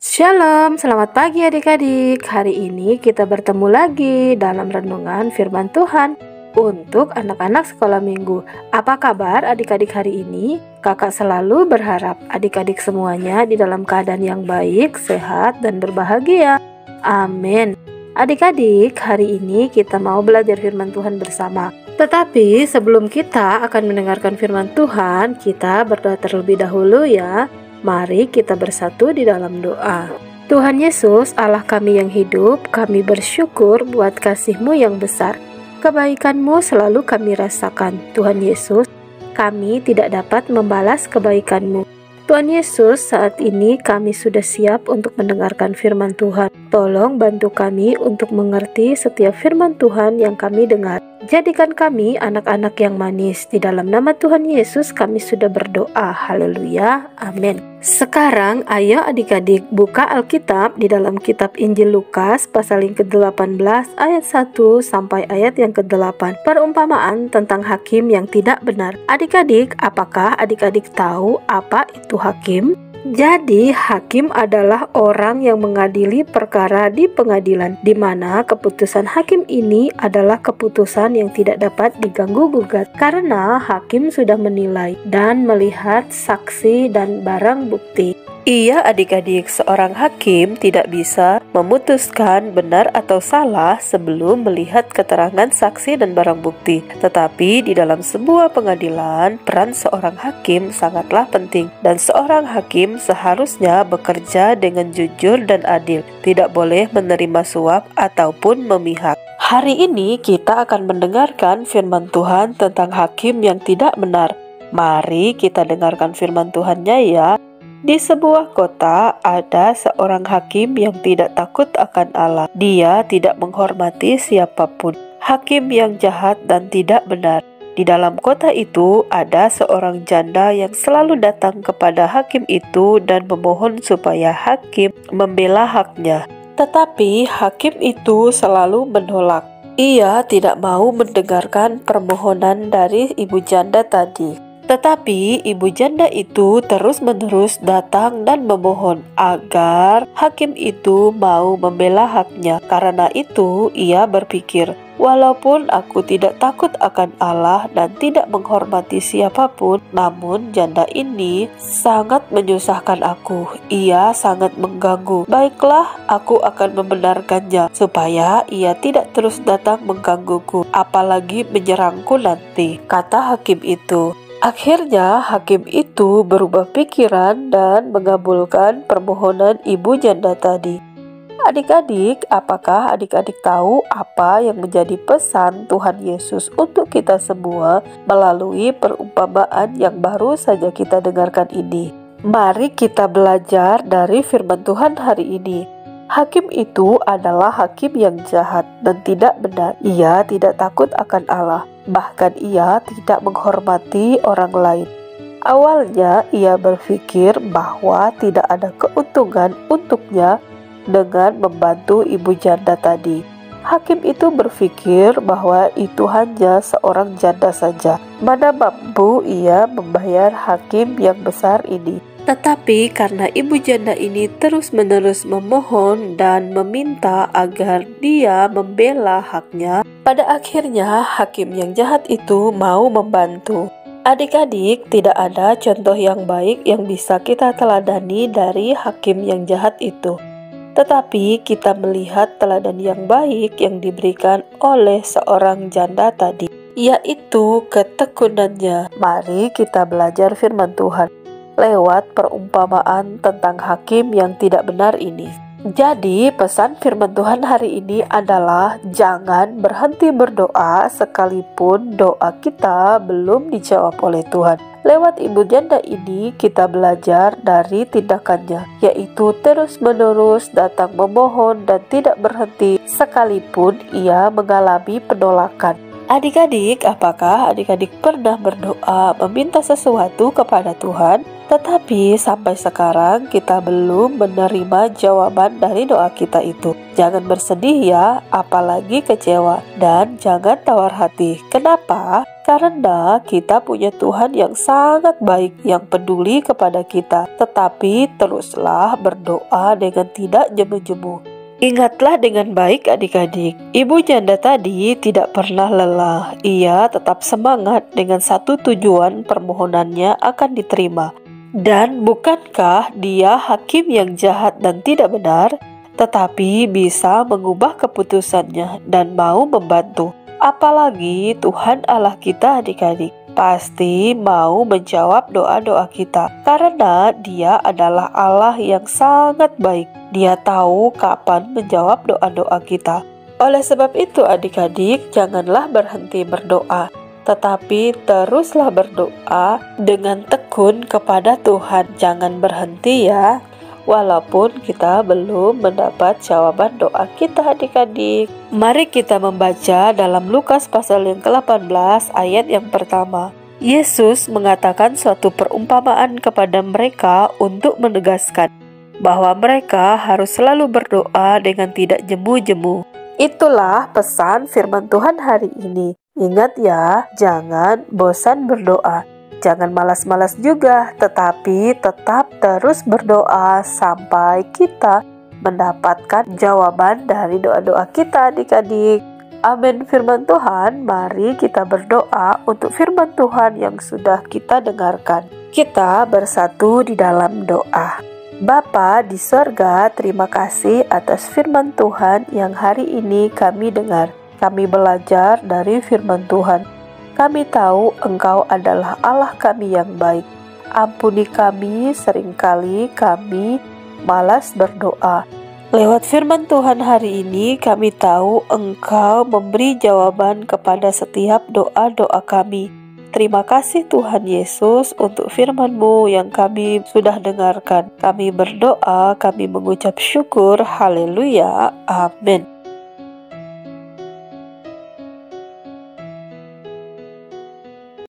Shalom, selamat pagi adik-adik. Hari ini kita bertemu lagi dalam renungan firman Tuhan untuk anak-anak sekolah minggu. Apa kabar adik-adik hari ini? Kakak selalu berharap adik-adik semuanya di dalam keadaan yang baik, sehat, dan berbahagia. Amin. Adik-adik, hari ini kita mau belajar firman Tuhan bersama. Tetapi sebelum kita akan mendengarkan firman Tuhan, kita berdoa terlebih dahulu ya. Mari kita bersatu di dalam doa. Tuhan Yesus, Allah kami yang hidup, kami bersyukur buat kasih-Mu yang besar. Kebaikan-Mu selalu kami rasakan. Tuhan Yesus, kami tidak dapat membalas kebaikan-Mu. Tuhan Yesus, saat ini kami sudah siap untuk mendengarkan firman Tuhan. Tolong bantu kami untuk mengerti setiap firman Tuhan yang kami dengar. Jadikan kami anak-anak yang manis. Di dalam nama Tuhan Yesus kami sudah berdoa. Haleluya. Amin. Sekarang ayo adik-adik buka Alkitab di dalam kitab Injil Lukas pasal yang ke-18 ayat 1 sampai ayat yang ke-8. Perumpamaan tentang hakim yang tidak benar. Adik-adik, apakah adik-adik tahu apa itu hakim? Jadi, hakim adalah orang yang mengadili perkara di pengadilan, di mana keputusan hakim ini adalah keputusan yang tidak dapat diganggu-gugat, karena hakim sudah menilai dan melihat saksi dan barang bukti. Iya adik-adik, seorang hakim tidak bisa memutuskan benar atau salah sebelum melihat keterangan saksi dan barang bukti. Tetapi di dalam sebuah pengadilan, peran seorang hakim sangatlah penting. Dan seorang hakim seharusnya bekerja dengan jujur dan adil, tidak boleh menerima suap ataupun memihak. Hari ini kita akan mendengarkan firman Tuhan tentang hakim yang tidak benar. Mari kita dengarkan firman Tuhannya ya. Di sebuah kota ada seorang hakim yang tidak takut akan Allah. Dia tidak menghormati siapapun. Hakim yang jahat dan tidak benar. Di dalam kota itu ada seorang janda yang selalu datang kepada hakim itu dan memohon supaya hakim membela haknya. Tetapi hakim itu selalu menolak. Ia tidak mau mendengarkan permohonan dari ibu janda tadi. Tetapi ibu janda itu terus-menerus datang dan memohon agar hakim itu mau membela haknya. Karena itu ia berpikir, walaupun aku tidak takut akan Allah dan tidak menghormati siapapun, namun janda ini sangat menyusahkan aku. Ia sangat mengganggu. Baiklah, aku akan membenarkannya supaya ia tidak terus datang menggangguku, apalagi menyerangku nanti, kata hakim itu. Akhirnya hakim itu berubah pikiran dan mengabulkan permohonan ibu janda tadi. Adik-adik, apakah adik-adik tahu apa yang menjadi pesan Tuhan Yesus untuk kita semua melalui perumpamaan yang baru saja kita dengarkan ini? Mari kita belajar dari firman Tuhan hari ini. Hakim itu adalah hakim yang jahat dan tidak benar. Ia tidak takut akan Allah. Bahkan ia tidak menghormati orang lain. Awalnya ia berpikir bahwa tidak ada keuntungan untuknya dengan membantu ibu janda tadi. Hakim itu berpikir bahwa itu hanya seorang janda saja. Mana mampu ia membayar hakim yang besar ini. Tetapi karena ibu janda ini terus-menerus memohon dan meminta agar dia membela haknya, pada akhirnya hakim yang jahat itu mau membantu. Adik-adik, tidak ada contoh yang baik yang bisa kita teladani dari hakim yang jahat itu. Tetapi kita melihat teladan yang baik yang diberikan oleh seorang janda tadi, yaitu ketekunannya. Mari kita belajar firman Tuhan lewat perumpamaan tentang hakim yang tidak benar ini. Jadi pesan firman Tuhan hari ini adalah jangan berhenti berdoa sekalipun doa kita belum dijawab oleh Tuhan. Lewat ibu janda ini kita belajar dari tindakannya, yaitu terus-menerus datang memohon dan tidak berhenti sekalipun ia mengalami penolakan. Adik-adik, apakah adik-adik pernah berdoa meminta sesuatu kepada Tuhan, tetapi sampai sekarang kita belum menerima jawaban dari doa kita itu? Jangan bersedih ya, apalagi kecewa, dan jangan tawar hati. Kenapa? Karena kita punya Tuhan yang sangat baik, yang peduli kepada kita. Tetapi teruslah berdoa dengan tidak jemu-jemu. Ingatlah dengan baik adik-adik, ibu janda tadi tidak pernah lelah. Ia tetap semangat dengan satu tujuan, permohonannya akan diterima. Dan bukankah dia hakim yang jahat dan tidak benar, tetapi bisa mengubah keputusannya dan mau membantu. Apalagi Tuhan Allah kita adik-adik, pasti mau menjawab doa-doa kita. Karena Dia adalah Allah yang sangat baik. Dia tahu kapan menjawab doa-doa kita. Oleh sebab itu adik-adik, janganlah berhenti berdoa, tetapi teruslah berdoa dengan tekun kepada Tuhan. Jangan berhenti ya, walaupun kita belum mendapat jawaban doa kita adik-adik. Mari kita membaca dalam Lukas pasal yang ke-18 ayat yang pertama. Yesus mengatakan suatu perumpamaan kepada mereka untuk menegaskan bahwa mereka harus selalu berdoa dengan tidak jemu-jemu. Itulah pesan firman Tuhan hari ini. Ingat ya, jangan bosan berdoa. Jangan malas-malas juga, tetapi tetap terus berdoa sampai kita mendapatkan jawaban dari doa-doa kita adik-adik. Amin firman Tuhan, mari kita berdoa untuk firman Tuhan yang sudah kita dengarkan. Kita bersatu di dalam doa. Bapa di sorga, terima kasih atas firman Tuhan yang hari ini kami dengar. Kami belajar dari firman Tuhan. Kami tahu Engkau adalah Allah kami yang baik. Ampuni kami, seringkali kami malas berdoa. Lewat firman Tuhan hari ini kami tahu Engkau memberi jawaban kepada setiap doa-doa kami. Terima kasih Tuhan Yesus untuk firman-Mu yang kami sudah dengarkan. Kami berdoa, kami mengucap syukur. Haleluya. Amin.